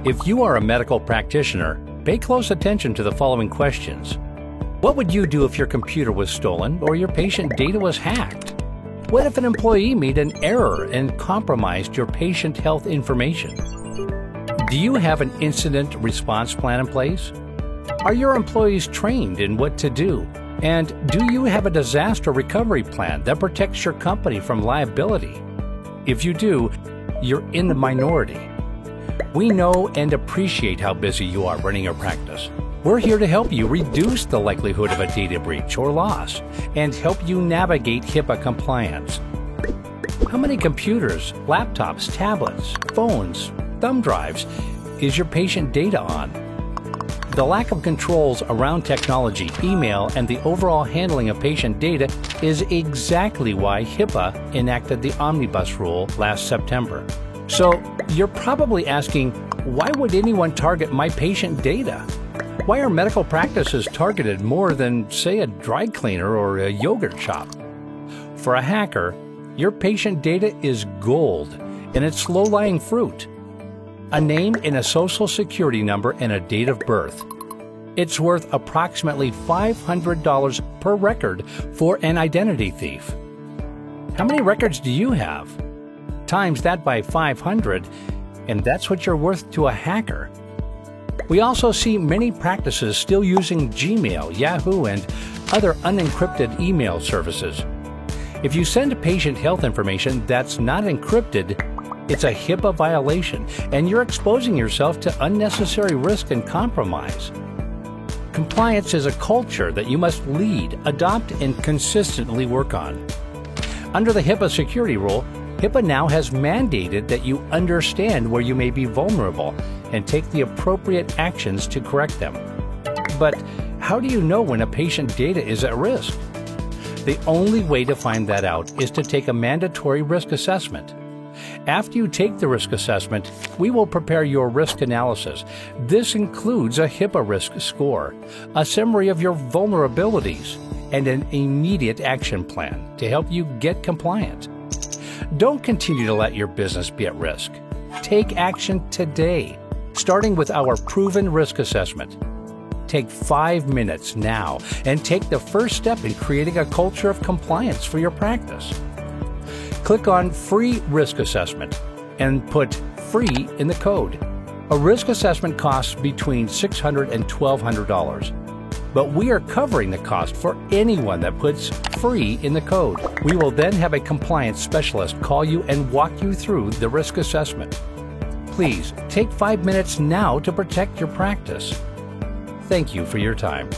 If you are a medical practitioner, pay close attention to the following questions. What would you do if your computer was stolen or your patient data was hacked? What if an employee made an error and compromised your patient health information? Do you have an incident response plan in place? Are your employees trained in what to do? And do you have a disaster recovery plan that protects your company from liability? If you do, you're in the minority. We know and appreciate how busy you are running your practice. We're here to help you reduce the likelihood of a data breach or loss and help you navigate HIPAA compliance. How many computers, laptops, tablets, phones, thumb drives is your patient data on? The lack of controls around technology, email, and the overall handling of patient data is exactly why HIPAA enacted the Omnibus Rule last September. So you're probably asking, why would anyone target my patient data? Why are medical practices targeted more than, say, a dry cleaner or a yogurt shop? For a hacker, your patient data is gold, and it's low-lying fruit. A name and a social security number and a date of birth. It's worth approximately $500 per record for an identity thief. How many records do you have? Times that by 500, and that's what you're worth to a hacker. We also see many practices still using Gmail, Yahoo, and other unencrypted email services. If you send patient health information that's not encrypted, it's a HIPAA violation, and you're exposing yourself to unnecessary risk and compromise. Compliance is a culture that you must lead, adopt, and consistently work on. Under the HIPAA security rule, HIPAA now has mandated that you understand where you may be vulnerable and take the appropriate actions to correct them. But how do you know when a patient data is at risk? The only way to find that out is to take a mandatory risk assessment. After you take the risk assessment, we will prepare your risk analysis. This includes a HIPAA risk score, a summary of your vulnerabilities, and an immediate action plan to help you get compliant. Don't continue to let your business be at risk. Take action today, starting with our proven risk assessment. Take 5 minutes now and take the first step in creating a culture of compliance for your practice. Click on Free Risk Assessment and put FREE in the code. A risk assessment costs between $600 and $1,200. But we are covering the cost for anyone that puts FREE in the code. We will then have a compliance specialist call you and walk you through the risk assessment. Please take 5 minutes now to protect your practice. Thank you for your time.